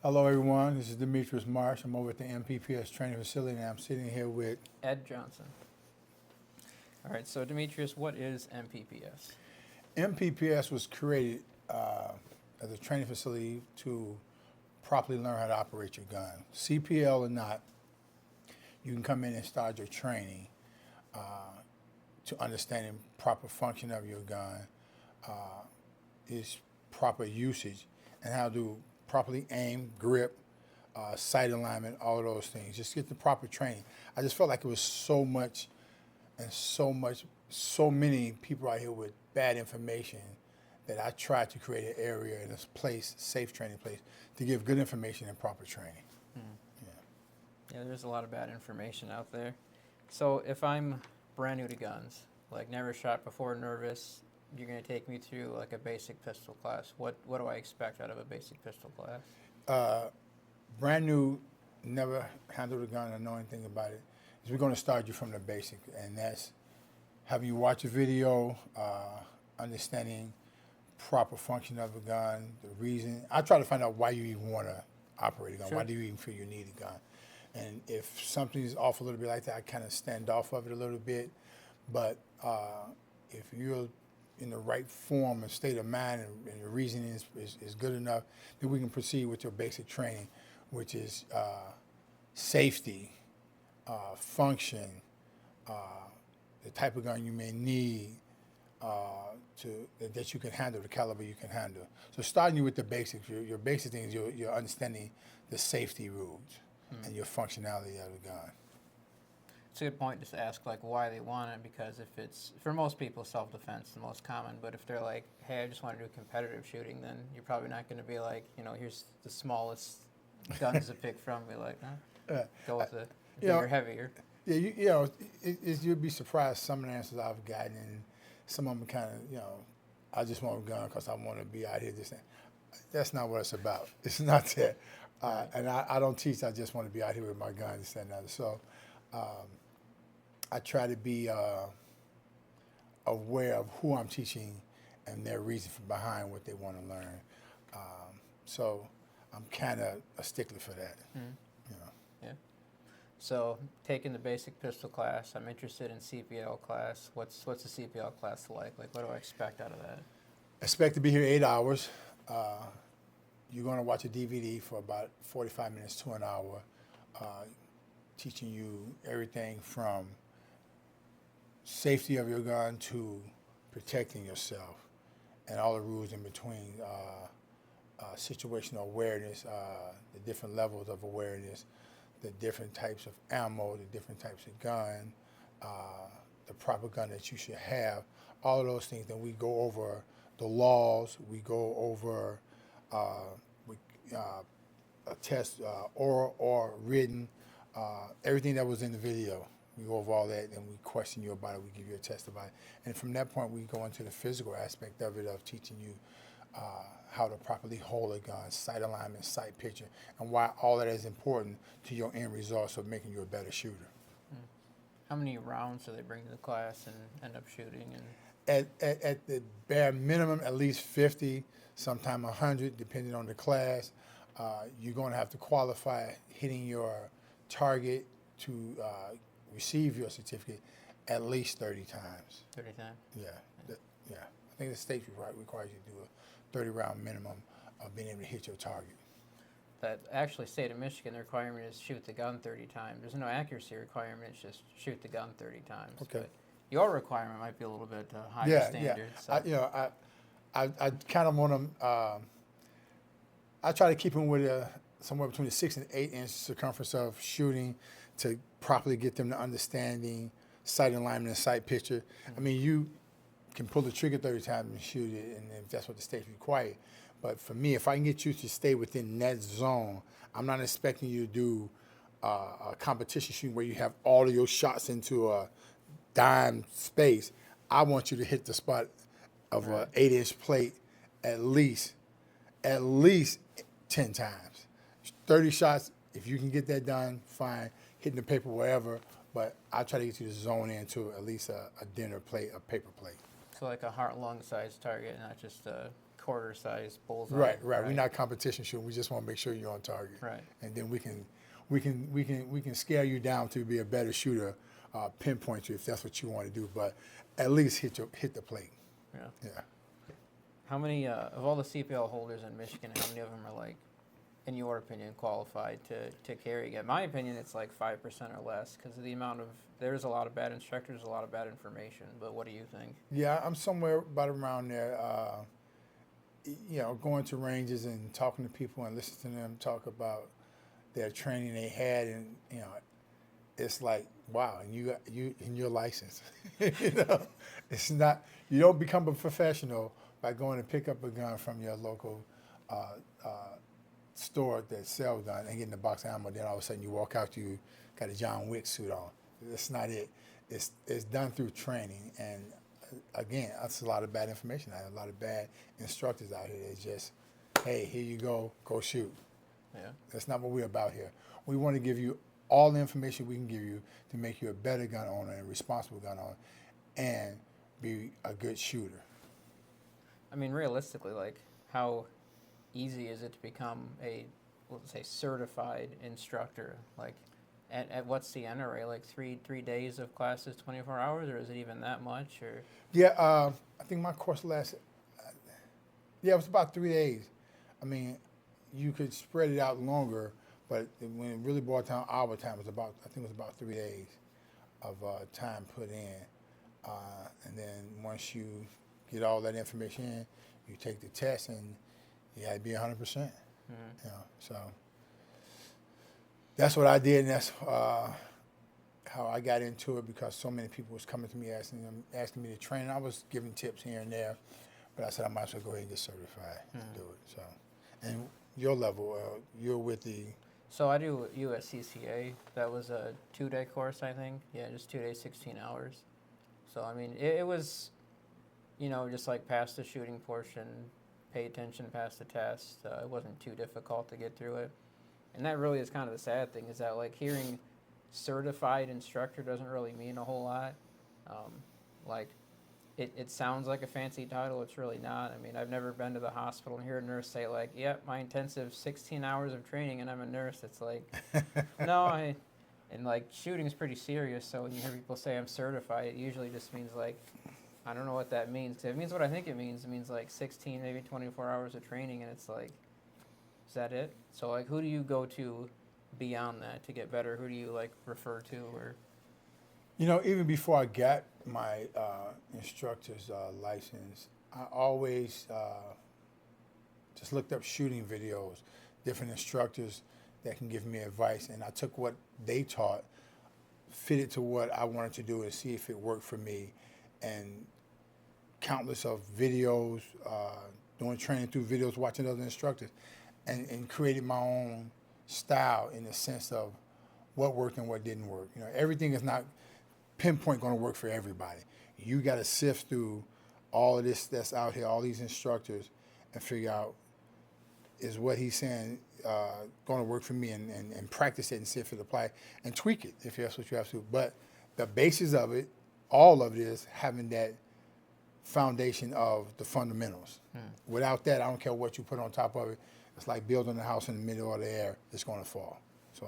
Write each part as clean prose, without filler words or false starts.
Hello, everyone. This is Demetrius Marsh. I'm over at the MPPS training facility, and I'm sitting here with Ed Johnson. All right, so Demetrius, what is MPPS? MPPS was created as a training facility to properly learn how to operate your gun. CPL or not, you can come in and start your training to understanding proper function of your gun, its proper usage, and how to properly aim, grip, sight alignment, all of those things. Just get the proper training. I just felt like it was so much and so many people out here with bad information that I tried to create an area and a place, safe training place, to give good information and proper training. Yeah, there's a lot of bad information out there. So if I'm brand new to guns, like never shot before, nervous, you're going to take me through like a basic pistol class. What do I expect out of a basic pistol class? Brand new, never handled a gun or know anything about it, is we're going to start you from the basic, and that's having you watch a video, understanding proper function of a gun, the reason. I try to find out why you even want to operate a gun. Sure. Why do you even feel you need a gun? And if something's off a little bit like that, I kind of stand off of it a little bit. But if you're in the right form and state of mind and your reasoning is good enough, then we can proceed with your basic training, which is safety, function, the type of gun you may need that you can handle, the caliber you can handle. So starting you with the basics, your basic things, you're understanding the safety rules and your functionality of the gun. It's a good point just to ask like why they want it, because if it's, for most people, self-defense the most common, but if they're like, hey, I just want to do competitive shooting, then you're probably not going to be like, here's the smallest guns to pick from. Be like, go with the bigger, heavier. Yeah, you'd be surprised some of the answers I've gotten, and some of them kind of, I just want a gun because I want to be out here. That's not what it's about. It's not that. And I don't teach. I just want to be out here with my gun, this, that, and that. So I try to be aware of who I'm teaching and their reason for behind what they want to learn. So I'm kind of a stickler for that. Yeah. So taking the basic pistol class, I'm interested in CPL class. What's the CPL class like? Like, what do I expect out of that? Expect to be here 8 hours. You're going to watch a DVD for about 45 minutes to an hour, teaching you everything from safety of your gun to protecting yourself and all the rules in between, situational awareness, the different levels of awareness, the different types of ammo, the different types of gun, the proper gun that you should have, all of those things. Then we go over the laws, we go over a test, oral or written, everything that was in the video. We go over all that, and we question you about it. We give you a test about it, and from that point, we go into the physical aspect of it, of teaching you how to properly hold a gun, sight alignment, sight picture, and why all that is important to your end results of making you a better shooter. How many rounds do they bring to the class and end up shooting? And at the bare minimum, at least 50, sometime 100, depending on the class. You're going to have to qualify hitting your target to receive your certificate at least 30 times. 30 times? Yeah. I think the state requires you to do a 30-round minimum of being able to hit your target. That actually, state of Michigan, the requirement is shoot the gun 30 times. There's no accuracy requirement, it's just shoot the gun 30 times. Okay. But your requirement might be a little bit higher standard. Yeah. So. I kind of want to. I try to keep them with somewhere between the 6 and 8 inch circumference of shooting to properly get them to understanding sight alignment and sight picture. Mm-hmm. I mean, you can pull the trigger 30 times and shoot it, and if that's what the state's required. But for me, if I can get you to stay within that zone, I'm not expecting you to do a competition shooting where you have all of your shots into a dime space. I want you to hit the spot of an 8-inch plate at least 10 times. 30 shots, if you can get that done, fine. Hitting the paper, wherever. But I try to get you to zone into at least a dinner plate, a paper plate. So like a heart-lung size target, not just a quarter-size bullseye. Right. We're not competition shooting. We just want to make sure you're on target. Right. And then we can scale you down to be a better shooter, pinpoint you if that's what you want to do. But at least hit the plate. Yeah. Yeah. How many of all the CPL holders in Michigan? How many of them are like, in your opinion, qualified to carry again? In my opinion, it's like 5% or less because of the amount of there's a lot of bad instructors, a lot of bad information. But what do you think? Yeah, I'm somewhere about around there. Going to ranges and talking to people and listening to them talk about their training they had, and it's like wow, and you're licensed. It's not, you don't become a professional by going to pick up a gun from your local store that sells gun and getting a box of ammo. Then all of a sudden you walk out, you got a John Wick suit on. That's not it. It's done through training, and again, that's a lot of bad information. I have a lot of bad instructors out here. It's just, hey, here you go shoot. Yeah. That's not what we're about here. We want to give you all the information we can give you to make you a better gun owner and responsible gun owner, and be a good shooter. I mean, realistically, like, how easy is it to become a, let's say, certified instructor? Like, at what's the NRA? Like three days of classes, 24 hours, or is it even that much? Or Yeah, I think my course lasted. Yeah, it was about 3 days. I mean, you could spread it out longer, but when it really boiled down our time, it was I think it was about 3 days of time put in, and then once you get all that information in, you take the test, and you had to be 100%. mm-hmm. So that's what I did, and that's how I got into it, because so many people was coming to me asking me to train. I was giving tips here and there, but I said I might as well go ahead and get certified and do it. So, and your level, you're with the. So I do USCCA. That was a 2-day course, I think. Yeah, just 2 days, 16 hours. So I mean, it was, just like pass the shooting portion, pay attention, pass the test. It wasn't too difficult to get through it. And that really is kind of the sad thing, is that like hearing certified instructor doesn't really mean a whole lot. Like it sounds like a fancy title. It's really not. I mean, I've never been to the hospital and hear a nurse say like, yep, my intensive 16 hours of training and I'm a nurse. It's like, no, and like shooting is pretty serious. So when you hear people say I'm certified, it usually just means like, I don't know what that means. 'Cause it means what I think it means. It means like 16, maybe 24 hours of training, and it's like, is that it? So like, who do you go to beyond that to get better? Who do you like refer to, or? Even before I got my instructor's license, I always just looked up shooting videos, different instructors that can give me advice, and I took what they taught, fitted to what I wanted to do, and see if it worked for me. And countless of videos, doing training through videos, watching other instructors, and created my own style in the sense of what worked and what didn't work. Everything is not pinpoint going to work for everybody. You got to sift through all of this that's out here, all these instructors, and figure out, is what he's saying going to work for me, and practice it and see if it applies, and tweak it if that's what you have to. But the basis of it, all of it, is having that foundation of the fundamentals. Without that, I don't care what you put on top of it. It's like building a house in the middle of the air. It's going to fall. So,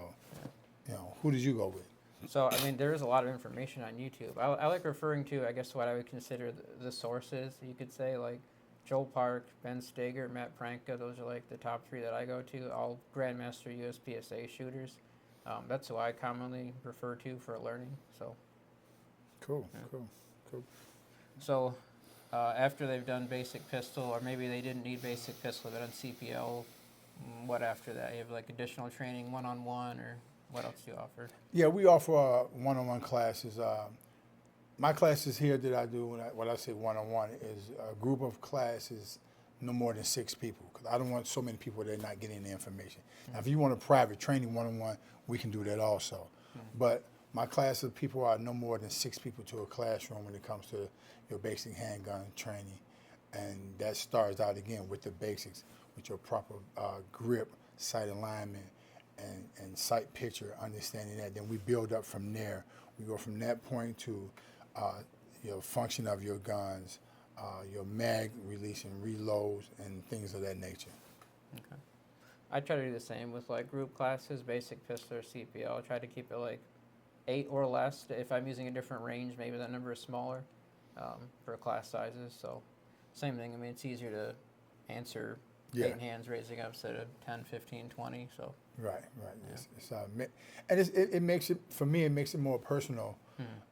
who did you go with? So, I mean, there is a lot of information on YouTube. I like referring to, I guess, what I would consider the sources, you could say, like Joel Park, Ben Steger, Matt Pranka. Those are like the top 3 that I go to, all Grandmaster USPSA shooters. That's who I commonly refer to for learning. So, Cool. So, after they've done basic pistol, or maybe they didn't need basic pistol, they've done CPL, what after that? You have like additional training, one-on-one, or what else do you offer? Yeah, we offer one-on-one classes. My classes here that I do, when I say one-on-one, is a group of classes, no more than 6 people, because I don't want so many people that are not getting the information. Now, if you want a private training one-on-one, we can do that also. But my class of people are no more than 6 people to a classroom when it comes to your basic handgun training. And that starts out, again, with the basics, with your proper grip, sight alignment, and sight picture, understanding that. Then we build up from there. We go from that point to function of your guns, your mag release and reloads and things of that nature. Okay. I try to do the same with like group classes, basic pistol or CPL. I try to keep it like 8 or less. If I'm using a different range, maybe that number is smaller for class sizes. So same thing. I mean, it's easier to answer Yeah. 8 hands raising up instead of 10, 15, 20. So Right. And it makes it, for me, it makes it more personal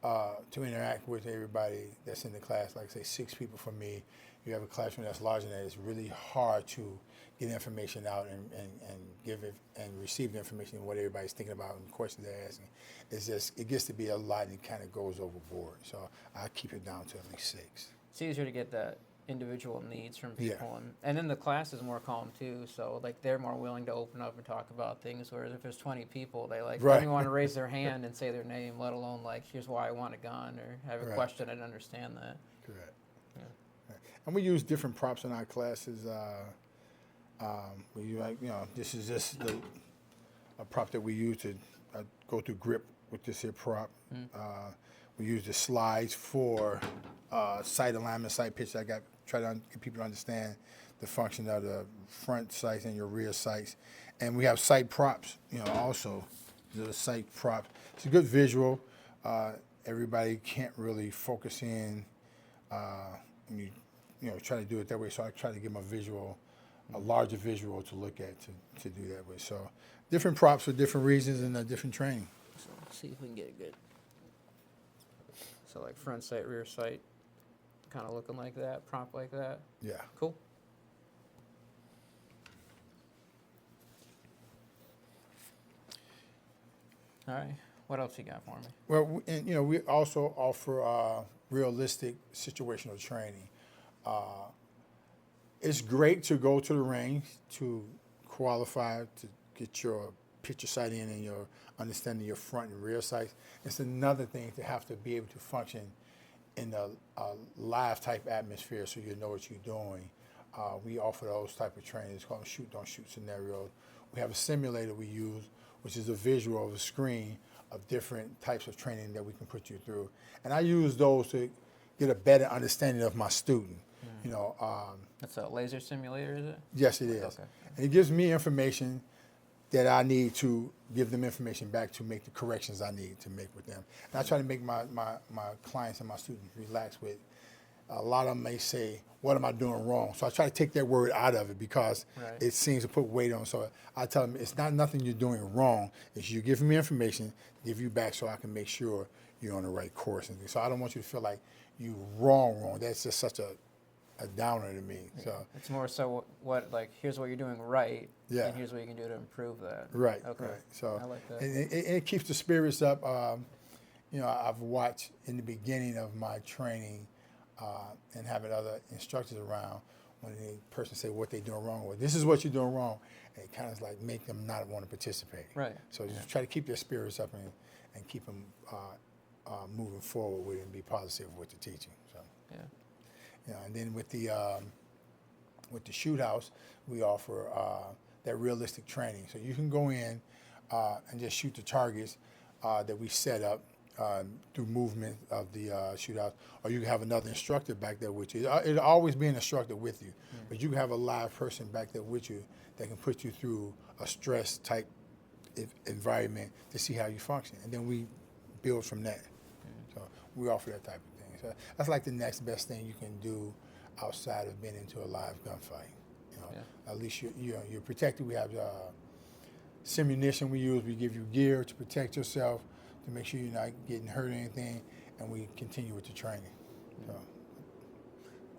to interact with everybody that's in the class. Like say 6 people for me, you have a classroom that's larger than that. It's really hard to get information out and give it and receive the information and what everybody's thinking about and the questions they're asking. It's just, it gets to be a lot and it kind of goes overboard. So I keep it down to at least 6. it's easier to get that individual needs from Yeah. people, and then the class is more calm too. So like they're more willing to open up and talk about things. Whereas if there's 20 people, they like Right. don't even want to raise their hand and say their name, let alone like here's why I want a gun or have a Right. question. I don't understand that. Correct. Yeah. Right. And we use different props in our classes. This is just a prop that we use to go through grip with this here prop. We use the slides for sight alignment, sight pitch. Try to get people to understand the function of the front sights and your rear sights. And we have sight props, also. The sight props. It's a good visual. Everybody can't really focus in when you try to do it that way. So I try to give them a larger visual to look at to do that with. So different props for different reasons and different training. So let's see if we can get it good. So like front sight, rear sight, kind of looking like that, prompt like that. Yeah. Cool. All right. What else you got for me? Well, we also offer realistic situational training. It's great to go to the range to qualify to get your picture sight in and your understanding your front and rear sights. It's another thing to have to be able to function in a live type atmosphere so you know what you're doing. We offer those type of training. It's called shoot, don't shoot scenarios. We have a simulator we use, which is a visual of a screen of different types of training that we can put you through. And I use those to get a better understanding of my student. That's a laser simulator, is it? Yes, it is. Okay. And it gives me information that I need to give them information back to make the corrections I need to make with them. And I try to make my clients and my students relax with. A lot of them may say, what am I doing wrong? So I try to take that word out of it because Right. it seems to put weight on. So I tell them it's not nothing you're doing wrong. It's you giving me information, give you back so I can make sure you're on the right course. And so I don't want you to feel like you wrong. That's just such a downer to me. So It's more so what like here's what you're doing right, Yeah. and here's what you can do to improve that. Right. Okay. Right. So I like that. and it keeps the spirits up. I've watched in the beginning of my training and having other instructors around when the person say what they're doing wrong, or this is what you're doing wrong, and it kind of like make them not want to participate. Right. So just try to keep their spirits up and keep them moving forward with it and be positive with the teaching. So. Yeah. And then with the shoot house, we offer that realistic training. So you can go in and just shoot the targets that we set up through movement of the shoot house, or you can have another instructor back there with you. It'll always be an instructor with you, but you can have a live person back there with you that can put you through a stress type environment to see how you function, and then we build from that. So we offer that type of thing. So that's like the next best thing you can do outside of being into a live gunfight. At least you're protected. We have simunition we use. We give you gear to protect yourself, to make sure you're not getting hurt or anything, and we continue with the training. So.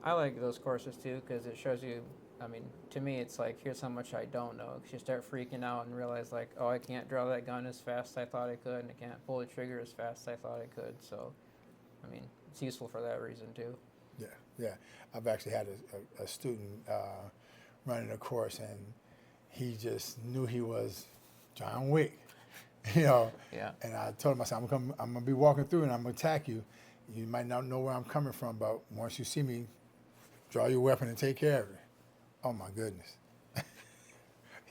I like those courses too because it shows you. I mean, to me, it's like here's how much I don't know. 'Cause you start freaking out and realize like, oh, I can't draw that gun as fast as I thought I could, and I can't pull the trigger as fast as I thought I could. So, I mean, it's useful for that reason too. Yeah. I've actually had a student running a course, and he just knew he was John Wick, Yeah. And I told him, I said, I'm gonna be walking through, and I'm gonna attack you. You might not know where I'm coming from, but once you see me, draw your weapon and take care of it. Oh my goodness.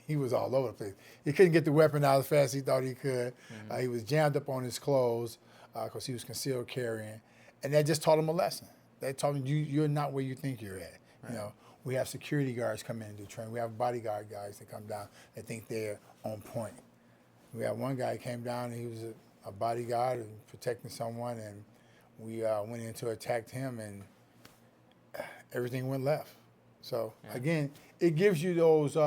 He was all over the place. He couldn't get the weapon out as fast as he thought he could. He was jammed up on his clothes because he was concealed carrying, and that just taught him a lesson. They told me you're not where you think you're at. You know, we have security guards come in and do training. We have bodyguard guys that come down that think they're on point. We had one guy came down and he was a bodyguard and protecting someone, and we went in to attack him, and everything went left. So again, it gives you those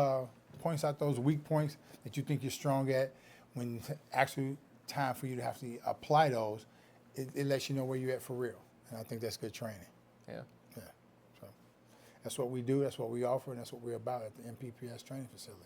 points out, those weak points that you think you're strong at. When actually time for you to have to apply those, it lets you know where you're at for real. And I think that's good training. Yeah. Yeah. So that's what we do. That's what we offer, and that's what we're about at the MPPS training facility.